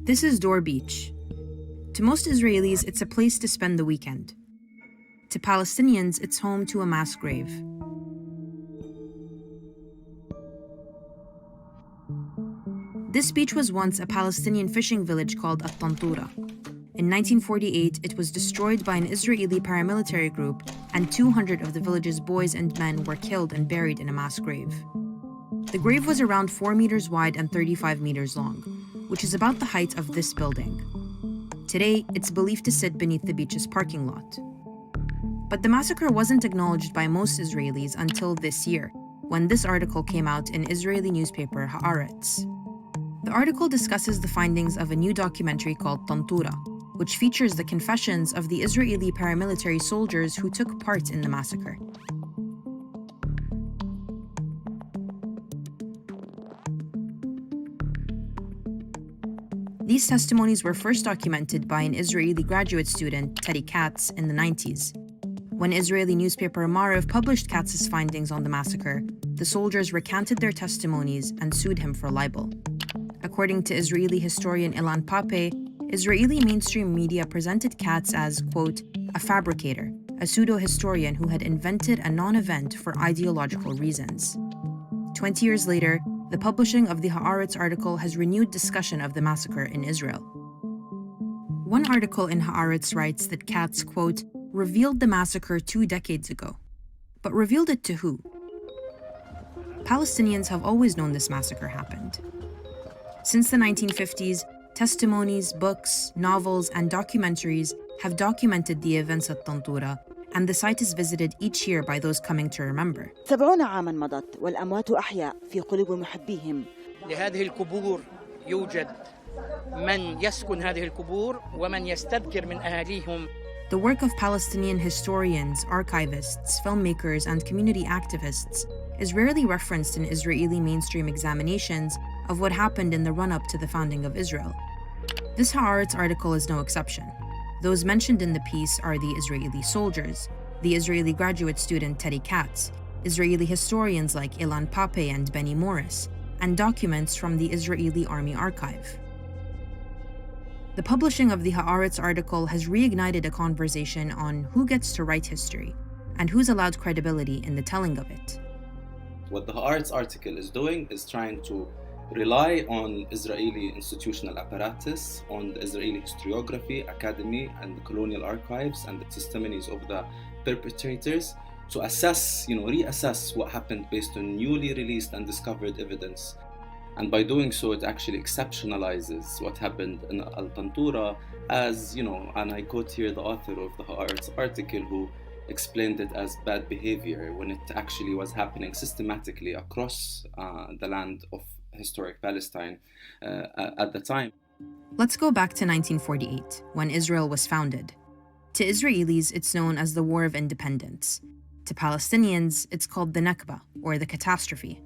This is Dor Beach. To most Israelis, it's a place to spend the weekend. To Palestinians, it's home to a mass grave. This beach was once a Palestinian fishing village called Tantura. In 1948, it was destroyed by an Israeli paramilitary group, and 200 of the village's boys and men were killed and buried in a mass grave. The grave was around 4 meters wide and 35 meters long, which is about the height of this building. Today, it's believed to sit beneath the beach's parking lot. But the massacre wasn't acknowledged by most Israelis until this year, when this article came out in Israeli newspaper Haaretz. The article discusses the findings of a new documentary called Tantura, which features the confessions of the Israeli paramilitary soldiers who took part in the massacre. These testimonies were first documented by an Israeli graduate student, Teddy Katz, in the 90s. When Israeli newspaper Maariv published Katz's findings on the massacre, the soldiers recanted their testimonies and sued him for libel. According to Israeli historian Ilan Pape, Israeli mainstream media presented Katz as, quote, a fabricator, a pseudo-historian who had invented a non-event for ideological reasons. 20 years later, the publishing of the Haaretz article has renewed discussion of the massacre in Israel. One article in Haaretz writes that Katz, quote, revealed the massacre 2 decades ago. But revealed it to who? Palestinians have always known this massacre happened. Since the 1950s, testimonies, books, novels, and documentaries have documented the events at Tantura, and the site is visited each year by those coming to remember. 70 عاماً مضت والأموات أحياء في قلوب محبيهم. لهذه القبور يوجد من يسكن هذه القبور ومن يستذكر من أهاليهم. The work of Palestinian historians, archivists, filmmakers, and community activists is rarely referenced in Israeli mainstream examinations of what happened in the run-up to the founding of Israel. This Haaretz article is no exception. Those mentioned in the piece are the Israeli soldiers, the Israeli graduate student Teddy Katz, Israeli historians like Ilan Pape and Benny Morris, and documents from the Israeli Army Archive. The publishing of the Haaretz article has reignited a conversation on who gets to write history and who's allowed credibility in the telling of it. What the Haaretz article is doing is trying to rely on Israeli institutional apparatus, on the Israeli historiography, academy, and the colonial archives, and the testimonies of the perpetrators to assess, reassess what happened based on newly released and discovered evidence. And by doing so, it actually exceptionalizes what happened in Tantura as, and I quote here the author of the Haaretz article who explained it as bad behavior when it actually was happening systematically across the land of historic Palestine at the time. Let's go back to 1948, when Israel was founded. To Israelis, it's known as the War of Independence. To Palestinians, it's called the Nakba, or the catastrophe.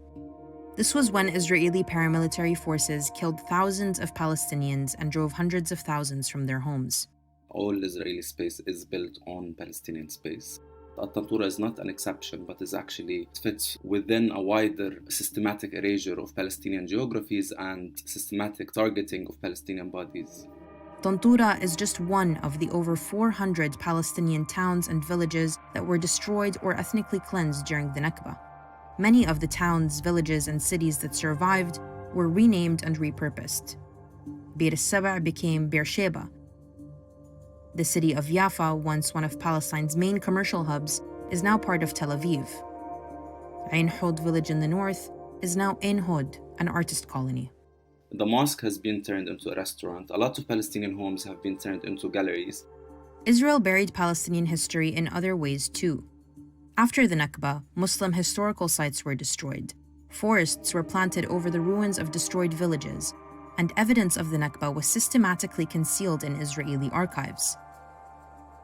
This was when Israeli paramilitary forces killed thousands of Palestinians and drove hundreds of thousands from their homes. All Israeli space is built on Palestinian space. Tantura is not an exception, but fits within a wider systematic erasure of Palestinian geographies and systematic targeting of Palestinian bodies. Tantura is just one of the over 400 Palestinian towns and villages that were destroyed or ethnically cleansed during the Nakba. Many of the towns, villages, and cities that survived were renamed and repurposed. Bir al-Saba became Beersheba. The city of Jaffa, once one of Palestine's main commercial hubs, is now part of Tel Aviv. Ain Hod village in the north is now Ain Hod, an artist colony. The mosque has been turned into a restaurant. A lot of Palestinian homes have been turned into galleries. Israel buried Palestinian history in other ways too. After the Nakba, Muslim historical sites were destroyed. Forests were planted over the ruins of destroyed villages, and evidence of the Nakba was systematically concealed in Israeli archives.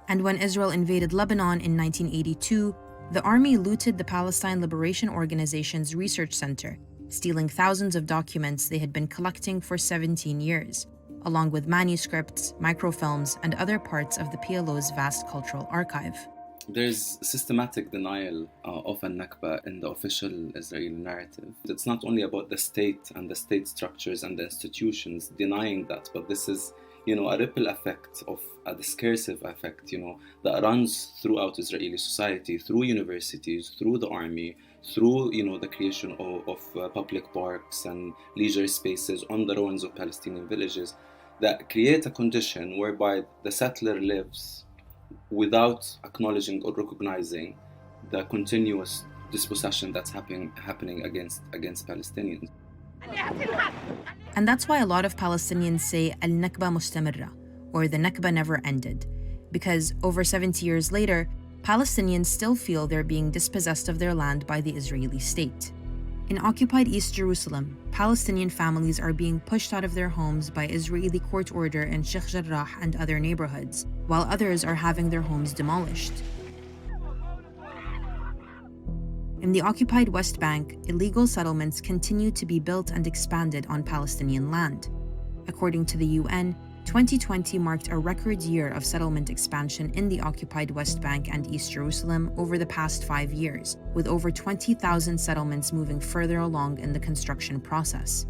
And when Israel invaded Lebanon in 1982, the army looted the Palestine Liberation Organization's research center, stealing thousands of documents they had been collecting for 17 years, along with manuscripts, microfilms, and other parts of the PLO's vast cultural archive. There's systematic denial of a Nakba in the official Israeli narrative. It's not only about the state and the state structures and the institutions denying that, but this is, a ripple effect of a discursive effect, that runs throughout Israeli society, through universities, through the army, through, the creation of public parks and leisure spaces on the ruins of Palestinian villages that create a condition whereby the settler lives without acknowledging or recognizing the continuous dispossession that's happening against Palestinians. And that's why a lot of Palestinians say al-Nakba mustamirra, or the Nakba never ended, because over 70 years later, Palestinians still feel they're being dispossessed of their land by the Israeli state. In occupied East Jerusalem, Palestinian families are being pushed out of their homes by Israeli court order in Sheikh Jarrah and other neighborhoods, while others are having their homes demolished. In the occupied West Bank, illegal settlements continue to be built and expanded on Palestinian land. According to the UN, 2020 marked a record year of settlement expansion in the occupied West Bank and East Jerusalem over the past 5 years, with over 20,000 settlements moving further along in the construction process.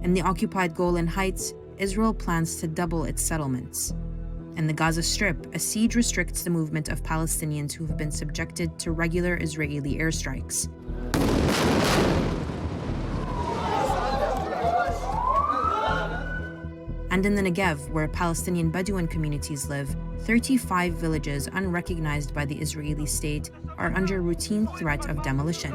In the occupied Golan Heights, Israel plans to double its settlements. In the Gaza Strip, a siege restricts the movement of Palestinians who have been subjected to regular Israeli airstrikes. And in the Negev, where Palestinian Bedouin communities live, 35 villages unrecognized by the Israeli state are under routine threat of demolition.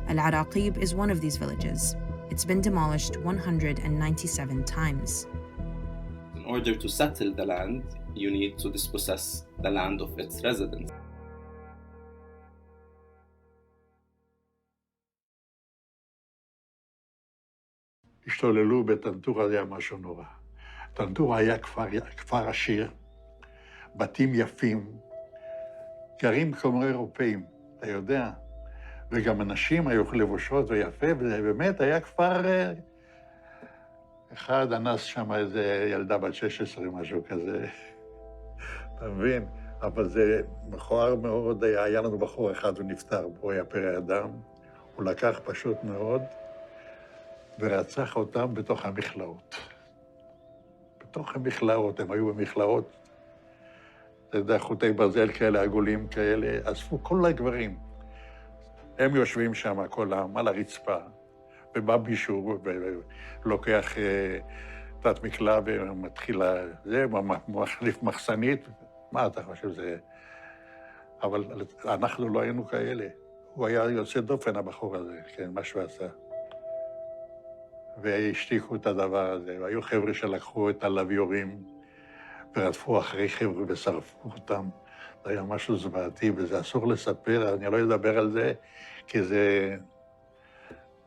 Al-Araqib is one of these villages. It's been demolished 197 times. In order to settle the land, you need to dispossess the land of its residents. השתוללו בטנטורה, זה היה משהו נורא. טנטורה היה כפר עשיר, בתים יפים, גרים כמו אירופאים, אתה יודע, וגם אנשים היו לבושות ויפה, וזה באמת היה כפר... אחד אנס שם איזה ילדה בת 16, משהו כזה, אתה מבין? אבל זה מכוער מאוד, היה לנו בחור אחד, הוא נפטר, הוא היה פרא אדם, הוא לקח פשוט מאוד, ורצח אותם בתוך המכלאות. בתוך המכלאות, הם היו במכלאות, אתה יודע, חוטי ברזל כאלה, עגולים כאלה, אספו כל הגברים. הם יושבים שם, כל העם, על הרצפה, ובא מישהו, ולוקח תת מקלע ומתחיל זה, מחליף מחסנית, מה אתה חושב זה? אבל אנחנו לא היינו כאלה. הוא היה יוצא דופן, הבחור הזה, כן, מה שהוא עשה. והשתיקו את הדבר הזה, והיו חבר'ה שלקחו את הלוויורים ורדפו אחרי חבר'ה ושרפו אותם. זה היה משהו זוועתי, וזה אסור לספר, אני לא אדבר על זה, כי זה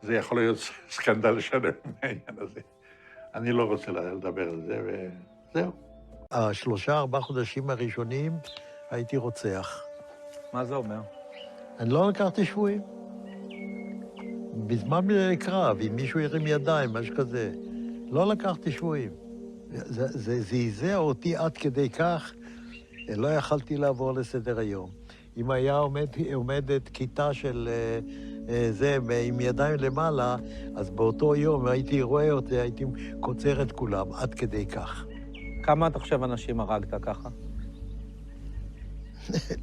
יכול להיות סקנדל שלם מהעניין הזה. אני לא רוצה לדבר על זה, וזהו. 3-4 חודשים הראשונים הייתי רוצח. מה זה אומר? אני לא לקחתי שבויים. בזמן קרב, אם מישהו ירים ידיים, משהו כזה, לא לקחתי שבויים. זה זעזע אותי עד כדי כך, לא יכלתי לעבור לסדר היום. אם היה עומדת כיתה של זה עם ידיים למעלה, אז באותו יום הייתי רואה אותי, הייתי קוצר את כולם, עד כדי כך. כמה אתה חושב אנשים הרגת ככה?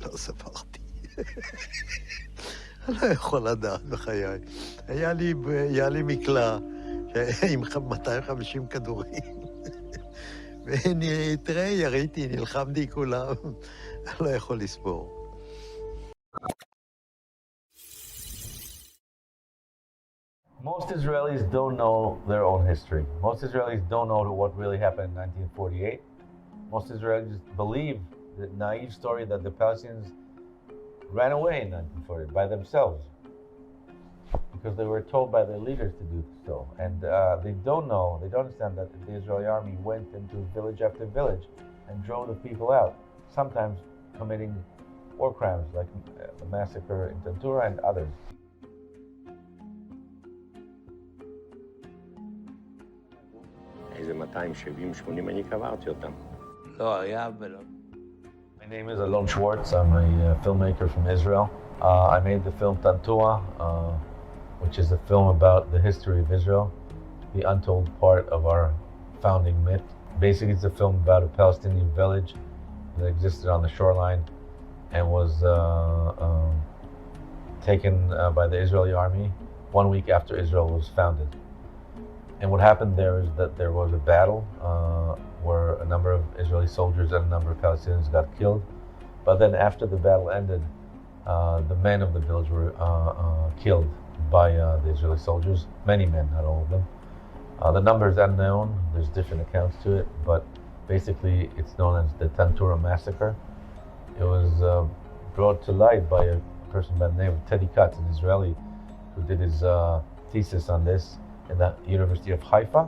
לא ספרתי. אני לא יכול לדעת בחיי. היה לי מקלע עם 250 כדורים. תראה, יריתי, נלחמתי כולם. אני לא יכול לספור. Most Israelis don't know their own history. Most Israelis don't know what really happened in 1948. Most Israelis believe the naive story that the Palestinians ran away in 1948 by themselves because they were told by their leaders to do so. And they don't understand that the Israeli army went into village after village and drove the people out, sometimes committing war crimes like the massacre in Tantura and others. איזה 270-80 אני קברתי אותם. לא היה ולא... My name is Alon Schwartz. I'm a filmmaker from Israel. I made the film Tantura, which is a film about the history of Israel, the untold part of our founding myth. Basically, it's a film about a Palestinian village that existed on the shoreline and was taken by the Israeli army 1 week after Israel was founded. And what happened there is that there was a battle where a number of Israeli soldiers and a number of Palestinians got killed. But then after the battle ended, the men of the village were killed by the Israeli soldiers. Many men, not all of them. The number is unknown. There's different accounts to it, but basically it's known as the Tantura massacre. It was brought to light by a person by the name of Teddy Katz, an Israeli, who did his thesis on this in the University of Haifa.